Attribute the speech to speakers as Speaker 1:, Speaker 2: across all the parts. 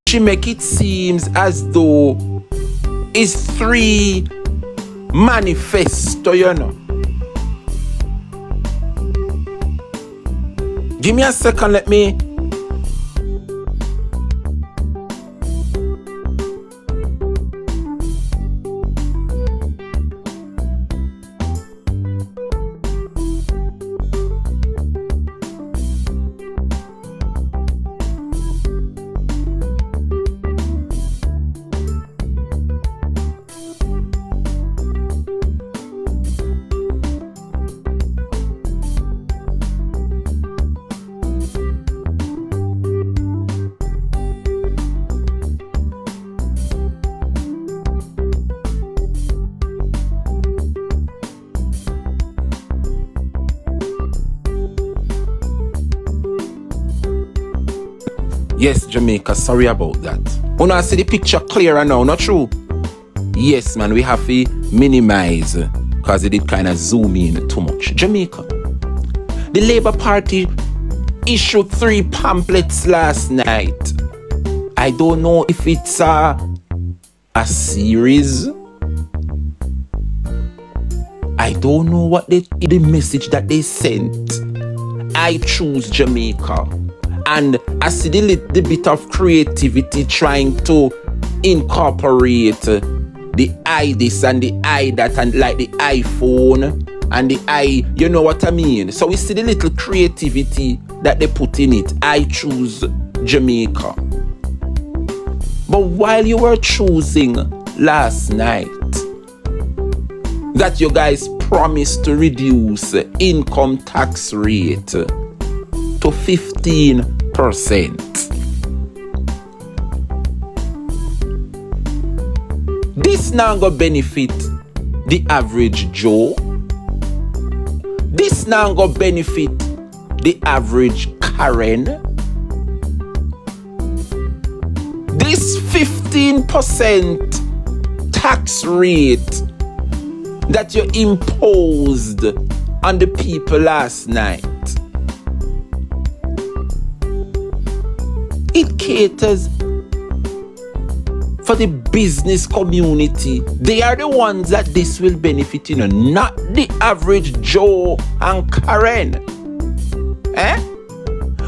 Speaker 1: she make it seems as though it's 3 manifesto, you know. Give me a second, let me. Yes, Jamaica, sorry about that. When I see the picture clearer now, not true? Yes, man, we have to minimize because it did kind of zoom in too much. Jamaica, the Labour Party issued 3 pamphlets last night. I don't know if it's a series. I don't know what the message that they sent. I choose Jamaica. And I see the bit of creativity trying to incorporate the I this and the I that, and like the iPhone and the I, you know what I mean? So we see the little creativity that they put in it. I choose Jamaica. But while you were choosing last night that you guys promised to reduce income tax rate to 15%. This now go benefit the average Joe. This now go benefit the average Karen. This 15% tax rate that you imposed on the people last night, it caters for the business community. They are the ones that this will benefit, you know, not the average Joe and Karen.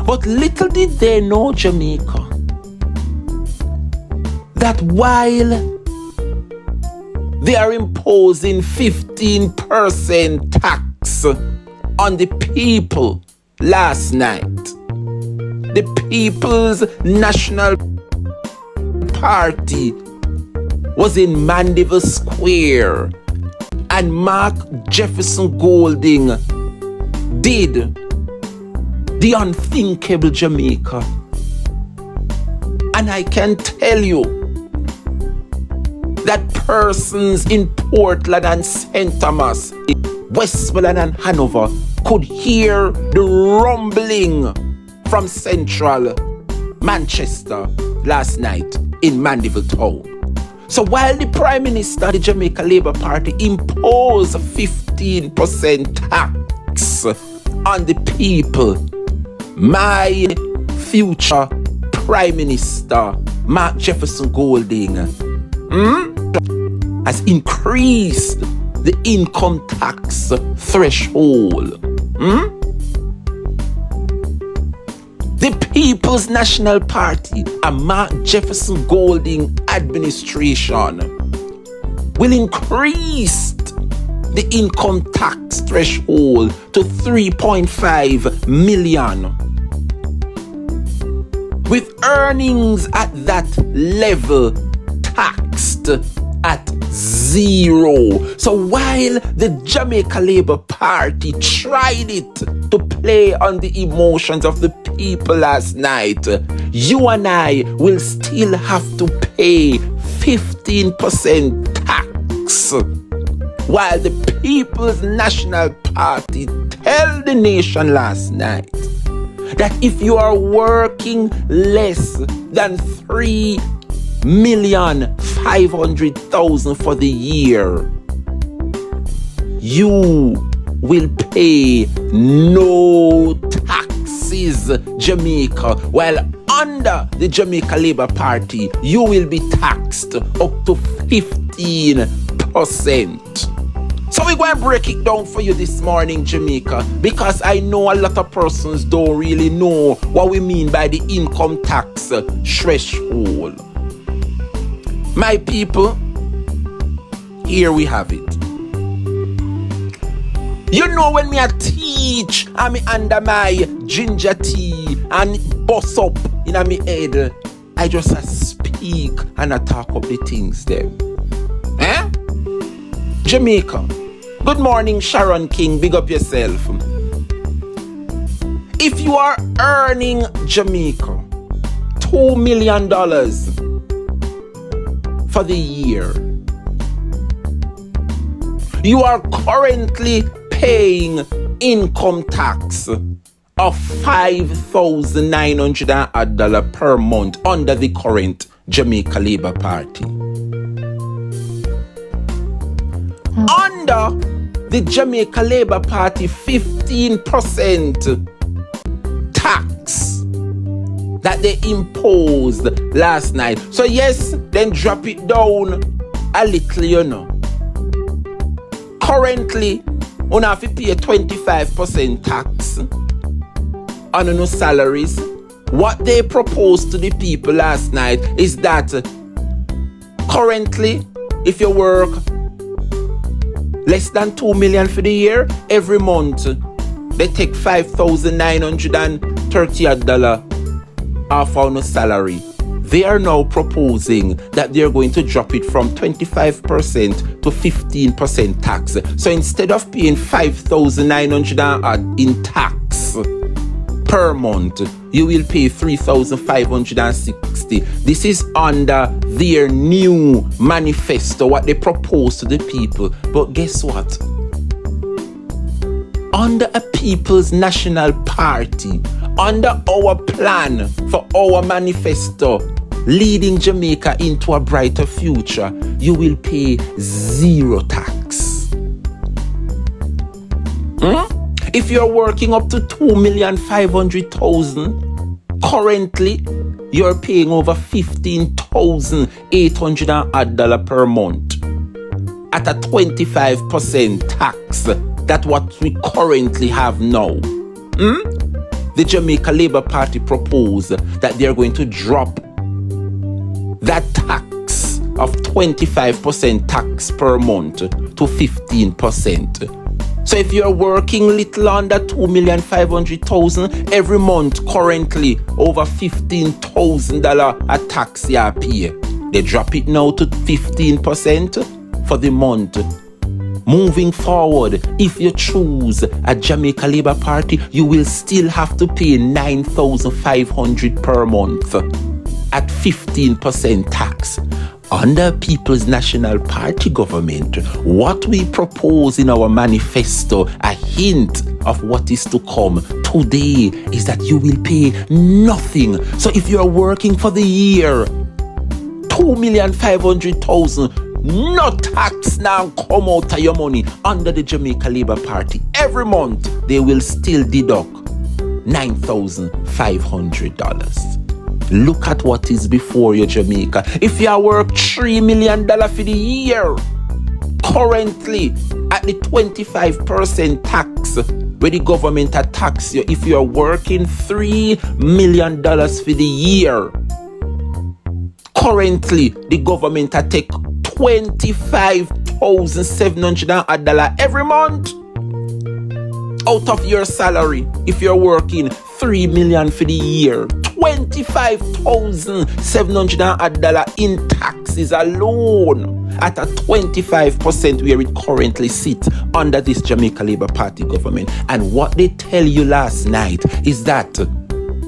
Speaker 1: But little did they know, Jamaica, that while they are imposing 15% tax on the people last night, the People's National Party was in Mandeville Square and Mark Jefferson Golding did the unthinkable, Jamaica. And I can tell you that persons in Portland and St. Thomas, Westmoreland and Hanover could hear the rumbling from central Manchester last night in Mandeville town. So while the Prime Minister, the Jamaica Labour Party, imposed 15% tax on the people, my future Prime Minister, Mark Jefferson Golding, has increased the income tax threshold. The People's National Party and Mark Jefferson Golding administration will increase the income tax threshold to 3.5 million. With earnings at that level taxed at 0. So while the Jamaica Labour Party tried it to play on the emotions of the people last night, you and I will still have to pay 15% tax. While the People's National Party tell the nation last night that if you are working less than 3,500,000 for the year, you will pay no taxes. taxes, Jamaica. While under the Jamaica Labour Party, you will be taxed up to 15%. So we're going to break it down for you this morning, Jamaica, because I know a lot of persons don't really know what we mean by the income tax threshold. My people, here we have it. You know, when me a teach and me under my ginger tea and bust up in my head, I just speak and I talk up the things there. Jamaica. Good morning, Sharon King. Big up yourself. If you are earning, Jamaica, $2 million for the year, you are currently paying income tax of $5,900 per month under the current Jamaica Labour Party. Under the Jamaica Labour Party, 15% tax that they imposed last night. So yes, then drop it down a little, you know. Currently, you have to pay 25% tax on your salaries. What they proposed to the people last night is that currently, if you work less than $2 million for the year, every month they take $5,930 off on your salary. They are now proposing that they're going to drop it from 25% to 15% tax. So instead of paying $5,900 in tax per month, you will pay $3,560. This is under their new manifesto, what they propose to the people. But guess what? Under a People's National Party, under our plan for our manifesto, leading Jamaica into a brighter future, you will pay zero tax. If you're working up to $2,500,000, currently you're paying over $15,800 per month at a 25% tax. That's what we currently have now. The Jamaica Labour Party proposed that they're going to drop that tax of 25% tax per month to 15%. So if you're working little under $2,500,000 every month, currently over $15,000 a tax you pay. They drop it now to 15% for the month. Moving forward, if you choose a Jamaica Labour Party, you will still have to pay $9,500 per month at 15% tax. Under People's National Party government, what we propose in our manifesto, a hint of what is to come today, is that you will pay nothing. So if you are working for the year, $2,500,000, no tax now come out of your money under the Jamaica Labour Party. Every month, they will still deduct $9,500. Look at what is before you, Jamaica. If you work $3 million for the year, currently at the 25% tax, where the government tax you, if you are working $3 million for the year, currently the government take $25,700 every month out of your salary. If you're working $3 million for the year, $25,700 in taxes alone at a 25% where it currently sits under this Jamaica Labour Party government. And what they tell you last night is that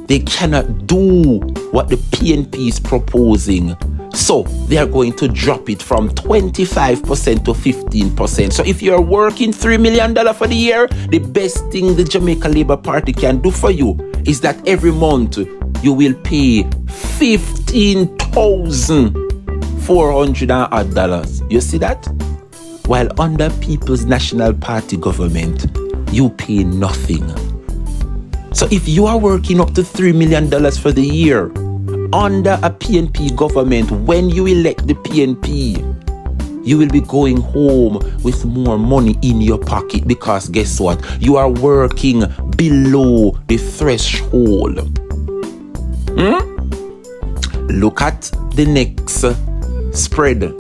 Speaker 1: they cannot do what the PNP is proposing. So they are going to drop it from 25% to 15%. So if you're working $3 million for the year, the best thing the Jamaica Labour Party can do for you is that every month you will pay $15,400. You see that? While under People's National Party government, you pay nothing. So So if you are working up to $3 million for the year under a PNP government, when you elect the PNP, you will be going home with more money in your pocket, because guess what? You are working below the threshold. Look at the next spread.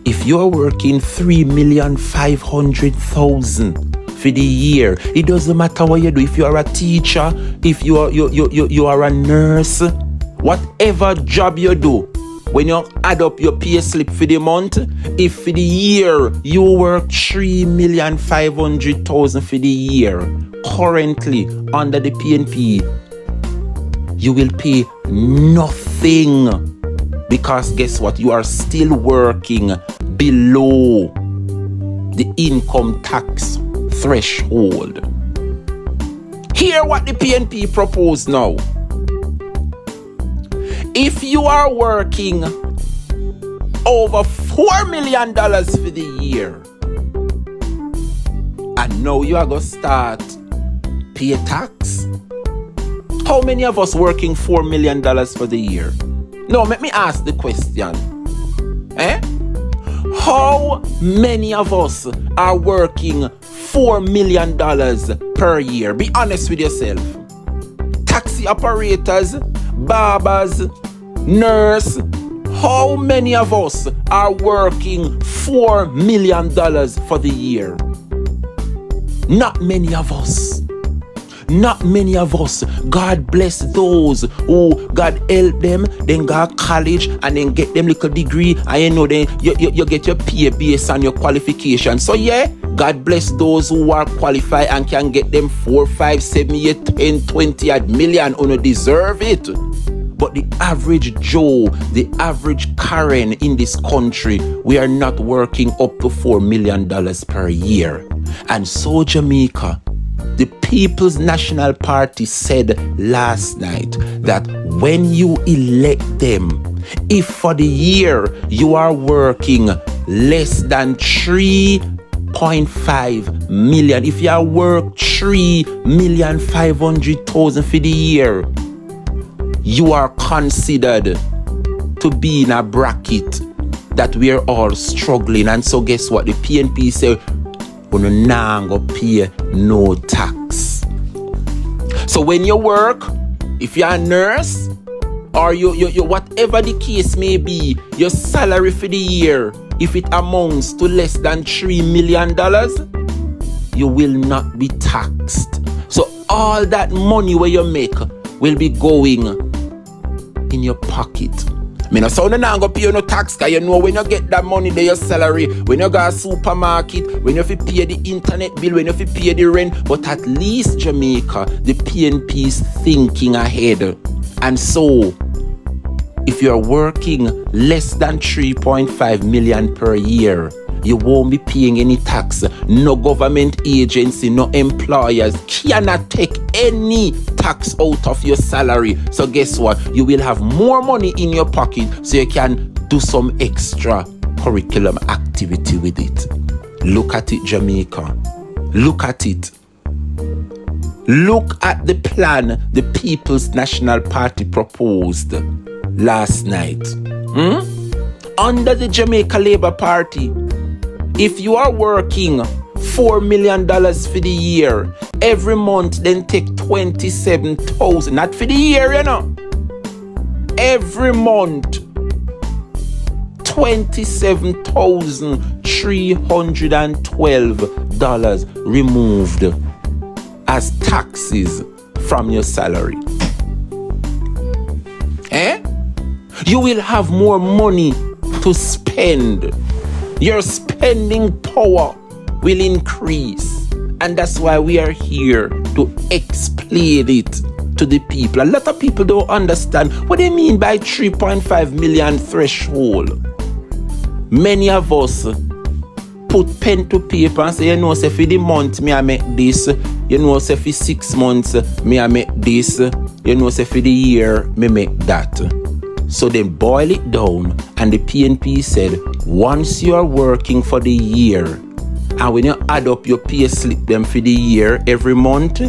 Speaker 1: If you are working $3,500,000 for the year, it doesn't matter what you do. If you are a teacher, if you are a nurse, whatever job you do, when you add up your pay slip for the month, if for the year you work $3,500,000 for the year, currently under the PNP, you will pay nothing, because guess what? You are still working below the income tax threshold. Hear what the PNP proposed now. If you are working over $4 million for the year, and now you are going to start pay tax. How many of us working $4 million for the year? No, let me ask the question. How many of us are working $4 million per year? Be honest with yourself. Taxi operators, barbers, nurse, how many of us are working $4 million for the year? Not many of us. Not many of us. God bless those who God help them, then go to college and then get them little degree, and then you get your pay based on your qualification. So yeah, God bless those who are qualified and can get them 4, 5, 7, 8, 10, 20 odd million who deserve it. But the average Joe, the average Karen in this country, we are not working up to $4 million per year. And so Jamaica, the People's National Party said last night that when you elect them, if for the year you are working less than 3.5 million, if you are work 3,500,000 for the year, you are considered to be in a bracket that we are all struggling. And so guess what? The PNP say, we're not going to pay no tax. So when you work, if you're a nurse, or you whatever the case may be, your salary for the year, if it amounts to less than $3 million, you will not be taxed. So all that money where you make will be going in your pocket. I mean, so you're not going to pay no tax, because you know when you get that money, there your salary, when you go to a supermarket, when you have to pay the internet bill, when you have to pay the rent. But at least Jamaica, the PNP is thinking ahead. And so, if you're working less than 3.5 million per year, you won't be paying any tax. No government agency, no employers cannot take any tax out of your salary. So guess what? You will have more money in your pocket, so you can do some extra curriculum activity with it. Look at it, Jamaica. Look at it. Look at the plan the People's National Party proposed last night. Under the Jamaica Labour Party, if you are working $4 million for the year, every month then take 27,000. Not for the year, you know. Every month, $27,312 removed as taxes from your salary. You will have more money to spend. Your spending power will increase. And that's why we are here to explain it to the people. A lot of people don't understand what they mean by 3.5 million threshold. Many of us put pen to paper and say, you know, say for the month, me I make this. You know, say for 6 months, me I make this. You know, say for the year, me make that. So they boil it down, and the PNP said, once you are working for the year, and when you add up your pay slip them for the year every month,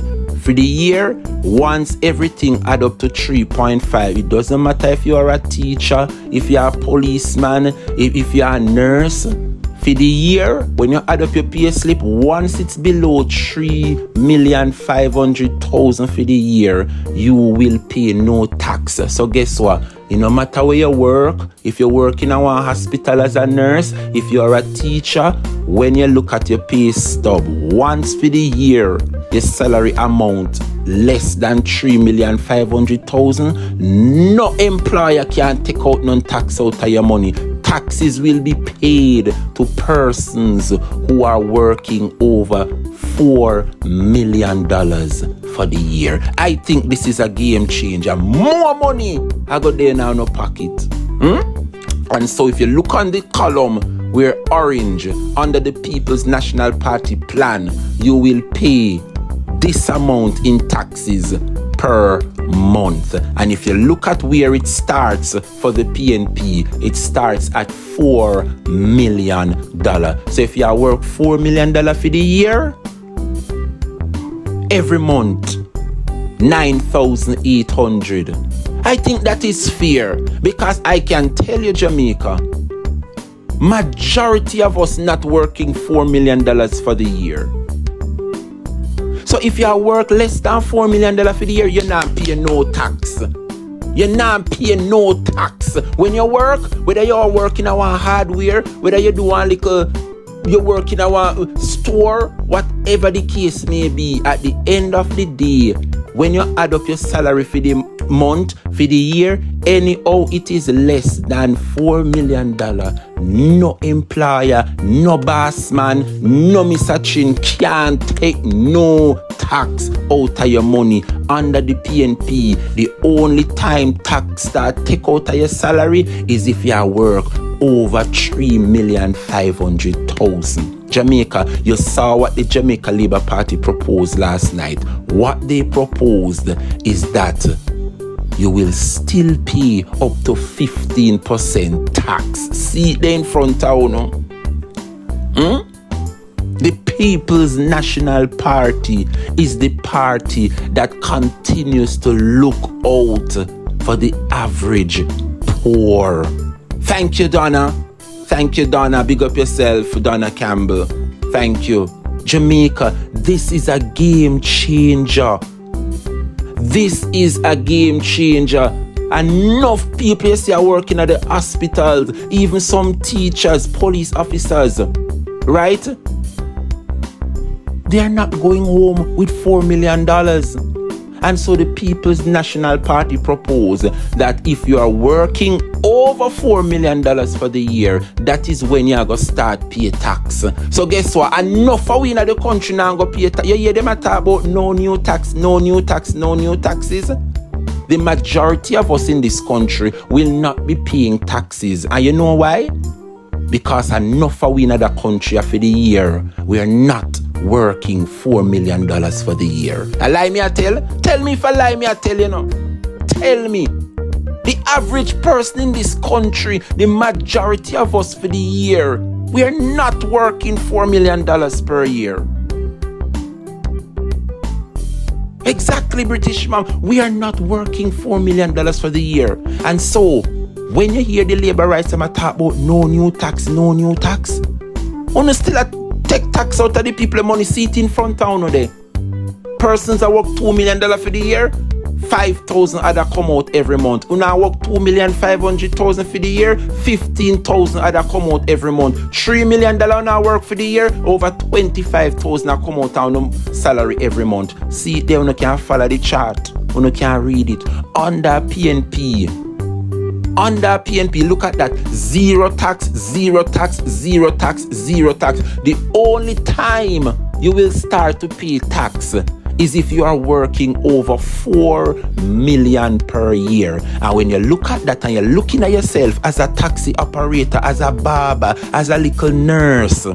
Speaker 1: For the year, once everything add up to 3.5, it doesn't matter if you are a teacher, if you are a policeman, if you are a nurse. For the year, when you add up your pay slip, once it's below 3,500,000 for the year, you will pay no tax. So guess what? No matter where you work, if you work in a hospital as a nurse, if you are a teacher, when you look at your pay stub, once for the year, your salary amount less than 3,500,000, no employer can take out none tax out of your money. Taxes will be paid to persons who are working over $4 million for the year. I think this is a game changer. More money I got there now in no pocket. And so if you look on the column where orange, under the People's National Party plan, you will pay this amount in taxes per month. And if you look at where it starts for the PNP, it starts at $4 million. So if you work $4 million for the year, every month, 9,800. I think that is fair, because I can tell you, Jamaica, majority of us not working $4 million for the year. So if you work less than $4 million for the year, you're not paying no tax. You're not paying no tax. When you work, whether you're working our hardware, whether you do a little, you work in our store, whatever the case may be, at the end of the day, when you add up your salary for the month, for the year, anyhow it is less than $4 million. No employer, no boss man, no Mr. Chin can take no tax out of your money. Under the PNP, the only time tax that take out of your salary is if you work over 3,500,000. Jamaica, you saw what the Jamaica Labour Party proposed last night. What they proposed is that you will still pay up to 15% tax. See it there in front of you. The People's National Party is the party that continues to look out for the average poor. Thank you, Donna. Thank you, Donna. Big up yourself, Donna Campbell. Thank you. Jamaica, this is a game changer. This is a game changer. Enough people you see are working at the hospitals, even some teachers, police officers, right? They are not going home with $4 million. And so the People's National Party proposed that if you are working over $4 million for the year, that is when you are going to start pay tax. So guess what? Enough of we in the country now go pay tax. You hear them talk about no new tax, no new tax, no new taxes? The majority of us in this country will not be paying taxes. And you know why? Because enough of we in the country for the year, we are not working $4 million for the year. A lie me I tell? Tell me if I lie me I tell you now. Tell me. The average person in this country, the majority of us for the year, we are not working $4 million per year. Exactly, British ma'am. We are not working $4 million for the year. And so, when you hear the labor rights talk about no new tax, no new tax, on still take tax out of the people money, see it in front town there. Persons that work $2 million for the year, 5,000 other come out every month. When I work 2,500,000 for the year, 15,000 other come out every month. $3 million now work for the year, over 25,000 come out on salary every month. See it there, you can follow the chart, you can read it. Under PNP, look at that. Zero tax, zero tax, zero tax, zero tax. The only time you will start to pay tax is if you are working over $4 million per year. And when you look at that and you're looking at yourself as a taxi operator, as a barber, as a little nurse,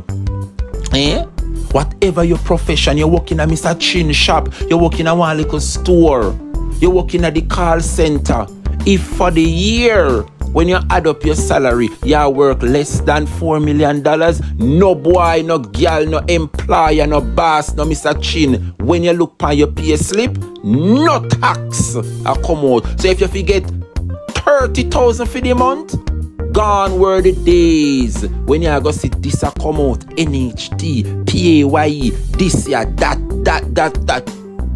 Speaker 1: whatever your profession, you're working at Mr. Chin shop, you're working at one little store, you're working at the call center. If for the year when you add up your salary, you work less than $4 million. No boy, no girl, no employer, no boss, no Mr. Chin. When you look on your pay slip, no tax a come out. So if you forget 30,000 for the month, gone were the days when you go see this a come out, NHT, PAYE, this ya, that.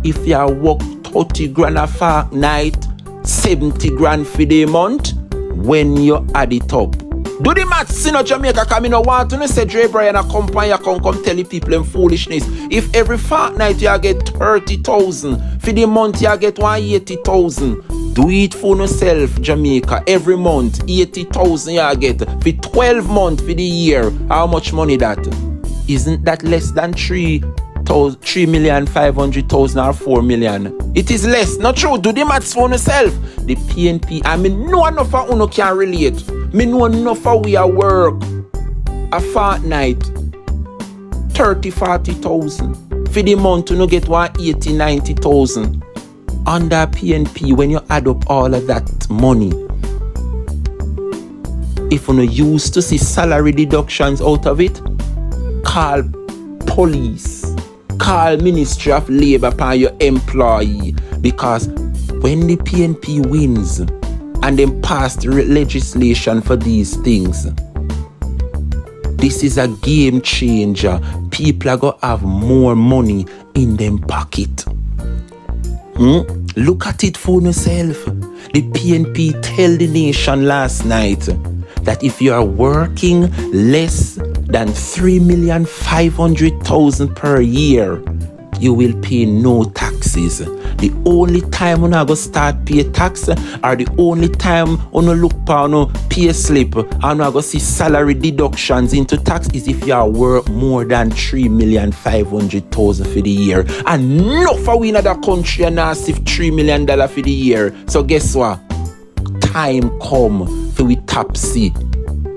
Speaker 1: If you work 30 grand a fortnight, 70 grand for the month, when you add it up. Do the maths in Jamaica, because I don't want to say Dre Brian a company come tell the people in foolishness. If every fortnight you get 30,000, for the month you get 180,000. Do it for yourself, Jamaica. Every month, 80,000 you get. For 12 months for the year, how much money that? Isn't that less than 3,500,000 or 4 million? It is less. Not true. Do the maths for yourself. The PNP, I mean, no enough of you can relate. Me know enough of we are work. A fortnight, 30,000-40,000. For the month, you get 180,000-90,000. Under PNP, when you add up all of that money, if you used to see salary deductions out of it, call police, call Ministry of Labour upon your employee. Because when the PNP wins and then pass the legislation for these things, this is a game changer. People are going to have more money in them pocket. Look at it for yourself. The PNP tell the nation last night that if you are working less than 3,500,000 per year, you will pay no taxes. The only time when I go start pay tax, or the only time when I look on a pay slip and I go see salary deductions into tax is if you are work more than 3,500,000 for the year. And no for we in other country and not save $3 million for the year. So guess what? Time come for we taxi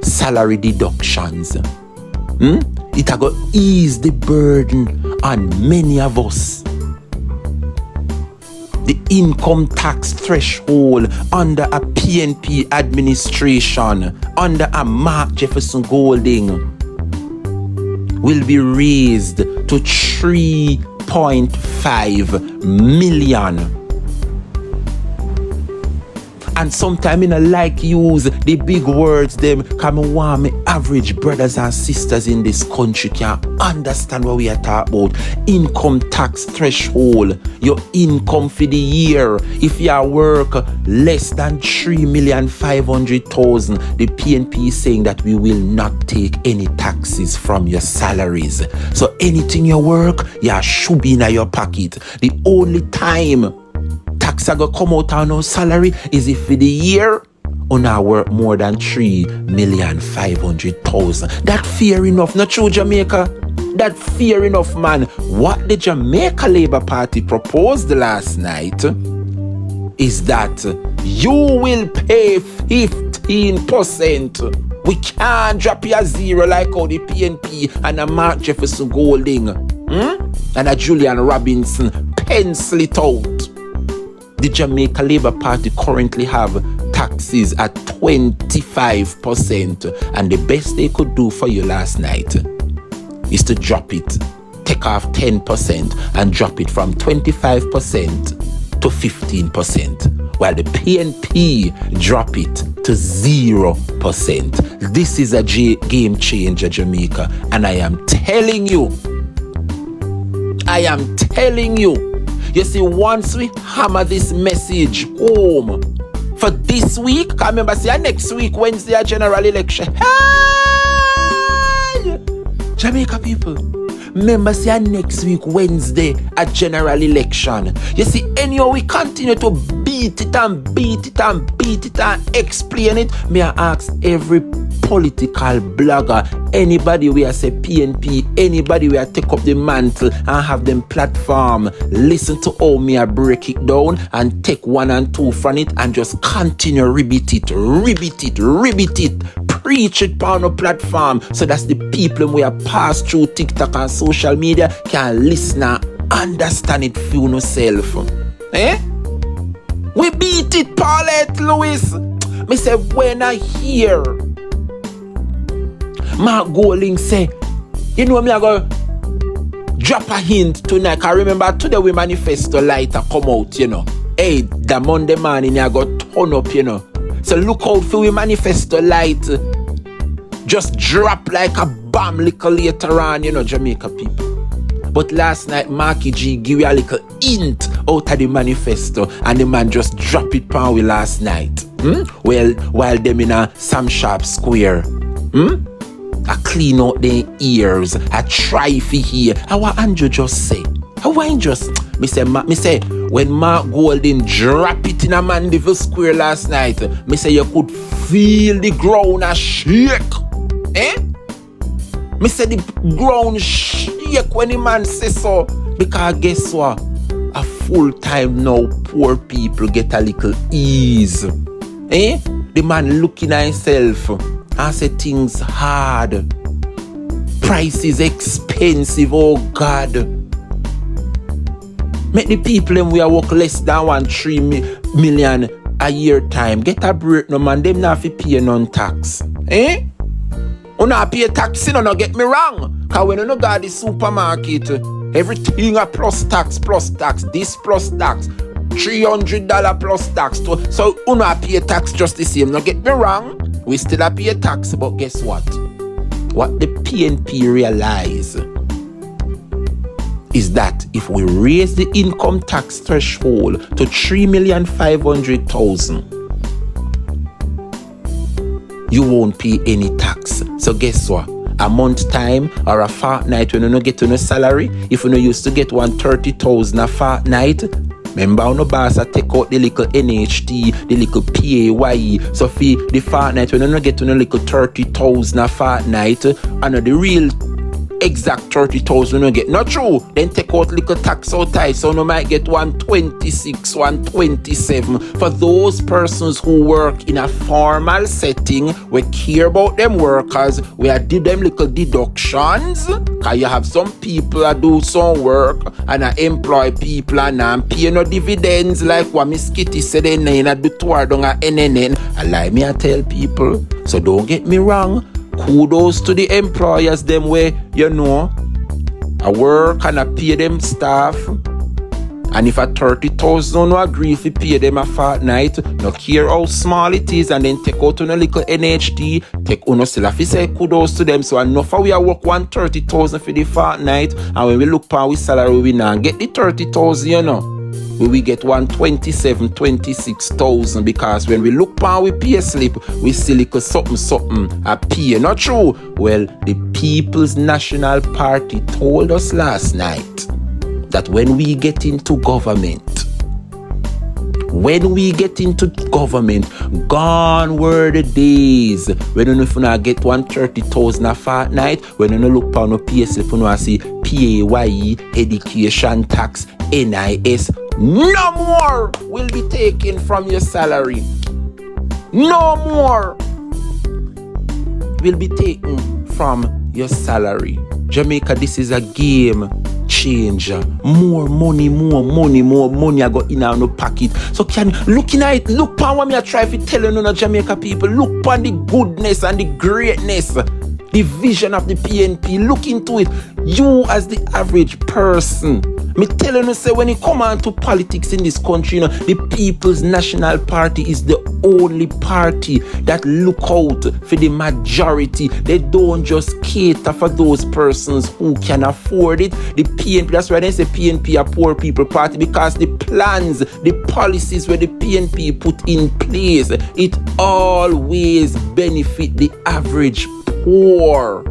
Speaker 1: salary deductions. It will ease the burden on many of us. The income tax threshold under a PNP administration, under a Mark Jefferson Golding, will be raised to 3.5 million. And sometimes I don't like use the big words them, because I want my average brothers and sisters in this country can understand what we are talking about. Income tax threshold, your income for the year. If you work less than 3,500,000, the PNP is saying that we will not take any taxes from your salaries. So anything you work, you should be in your pocket. The only time tax are going to come out on our salary is if for the year on our work more than 3,500,000. That fair enough, not true, Jamaica? That fair enough, man. What the Jamaica Labour Party proposed last night is that you will pay 15%. We can't drop you a zero like how the PNP and a Mark Jefferson Golding and a Julian Robinson pencil it out. The Jamaica Labour Party currently have taxes at 25%, and the best they could do for you last night is to drop it, take off 10% and drop it from 25% to 15%, while the PNP drop it to 0%. This is a game changer, Jamaica, and I am telling you, you see, once we hammer this message home for this week, I remember, see, next week, Wednesday, a general election. Hey! Jamaica people, remember, see, next week, Wednesday, a general election. You see, anyhow, we continue to beat it and explain it. May I ask every political blogger, anybody where say PNP, anybody where take up the mantle and have them platform, listen to how me I break it down and take 1 and 2 from it and just continue repeat it, preach it on a platform so that the people who are pass through TikTok and social media can listen and understand it for yourself. We beat it, Paulette Lewis. Me say when I hear Mark Golding say, you know me I go drop a hint tonight. I remember today we manifesto lighter come out, you know. Hey, the Monday morning I got turn up, you know. So look out for we manifesto light. Just drop like a bomb little later on, you know, Jamaica people. But last night, Marky G give you a little hint out of the manifesto, and the man just drop it pound we last night. Well, while them in a Sam Sharp Square. I clean out their ears. I try for hear. How Andrew just say? How I just me say when Mark Golding drop it in a Mandeville Square last night, me say you could feel the ground a shake. Me say the ground shake when the man say so. Because guess what? A full time now poor people get a little ease. The man looking at himself and say things hard. Price is expensive, oh God. Make the people them we are work less than 1-3 million a year time. Get a break no man, them not fi pay none tax. You not pay tax, you no get me wrong. Cause when you no got the supermarket, everything a plus tax, this plus tax. $300 plus tax. So you not pay tax just the same. No get me wrong. We still a pay tax, but guess what? What the PNP realize is that if we raise the income tax threshold to 3,500,000, you won't pay any tax. So guess what? A month time or a fortnight when you don't get no salary, if you no used to get 130,000 a fortnight, remember on the boss I take out the little NHT, the little PAYE. So for the fortnight when you don't get no little 30,000 a fortnight, and the real exact 30,000 you get. Not true. Then take out little tax outside, so you might get 126, 127. For those persons who work in a formal setting, we care about them workers, we are did them little deductions. Cause you have some people that do some work and I employ people and pay no dividends like what Miss Kitty said in the tour down at NNN. I like me I tell people. So don't get me wrong. Kudos to the employers them way, you know, I work and I pay them staff. And if a 30,000 no agree if you pay them a fortnight, no care how small it is, and then take out on a little NHT, take on still if you say kudos to them. So enough we are work 130,000 for the fortnight, and when we look for our salary we now get the 30,000, you know. We get 127, 26,000 because when we look for our pay slip, we see like something a pay. Not true. Well, the People's National Party told us last night that when we get into government, gone were the days when you not get 130,000 a fortnight, when you look for no pay slip, you see PAYE, education tax, NIS. No more will be taken from your salary. No more will be taken from your salary. Jamaica, this is a game changer. More money I got in our pocket. So can looking at it, look on what me I try to tell you, Jamaica people. Look on the goodness and the greatness, the vision of the PNP. Look into it. You as the average person. Me telling you, say when it come on to politics in this country, the People's National Party is the only party that look out for the majority. They don't just cater for those persons who can afford it. The PNP, that's why they say PNP a poor people party, because the plans, the policies where the PNP put in place, it always benefit the average poor.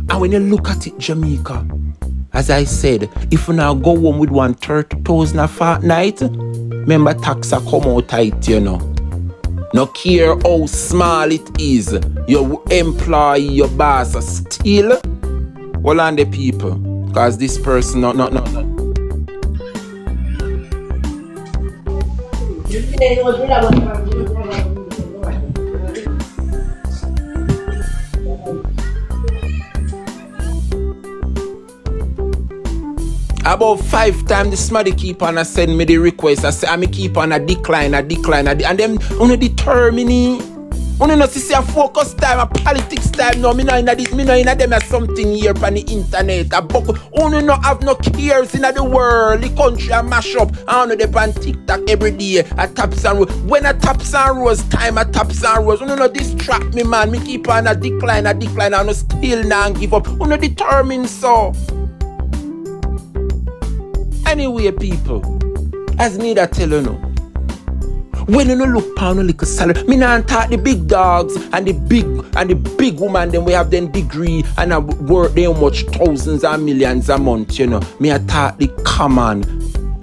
Speaker 1: And when you look at it, Jamaica, as I said, if you now go home with 130,000 a fortnight, remember tax a come out tight, you know. No care how small it is, your employee, your boss still hold on the people. Because this person, no. About 5 times the somebody keep on a send me the request. I say I keep on a decline, and them determining. You know, see a focus time, a politics time. No, me no inna them as something here on the internet. You no have no cares in the world, the country a mash up. I don't know they on TikTok every day. I taps and rose. When I taps and rose time, I taps and rose. You no distract me, man. Me keep on a decline. I no still now give up. You no determined so. Anyway, people, as me that tell you no. When you no look pound a little salary, me not talk the big dogs and the big woman, then we have them degree and I work there much thousands and millions a month, you know. Me I talk the common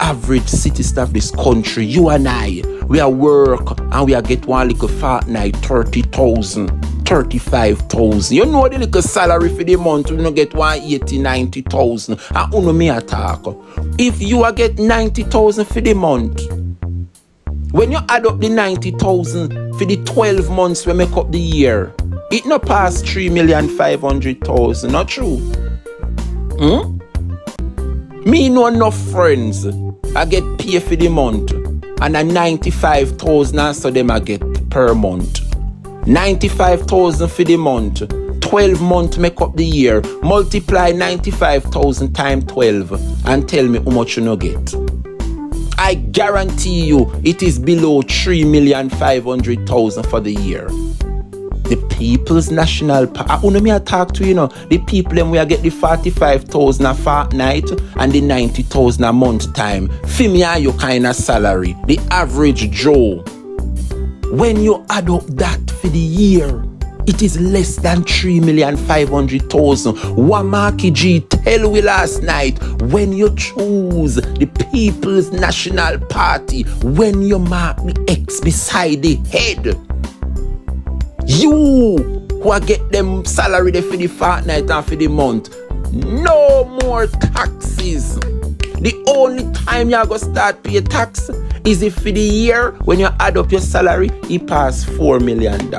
Speaker 1: average citizen of this country. You and I, we are work and we are get one little fortnight 30,000, 35,000. You know the little salary for the month, we no get 180, 90,000. And you know me I talk. If you are get 90,000 for the month, when you add up the 90,000 for the 12 months we make up the year, it no pass 3,500,000, not true? Me know enough friends I get paid for the month and a 95,000 and so them I get per month. 95,000 for the month, 12 months make up the year, multiply 95,000 times 12 and tell me how much you no get. I guarantee you it is below 3,500,000 for the year. The People's National Party. Me I talk to, you know, the people them we get the 45,000 a fortnight and the 90,000 a month time. For me are your kind of salary. The average Joe. When you add up that for the year, it is less than 3,500,000. Wamaki G tell we last night, when you choose the People's National Party, when you mark the X beside the head, you who are get them salary there for the fortnight and for the month, no more taxes. The only time you're going to start pay tax is if for the year, when you add up your salary, it pass $4 million.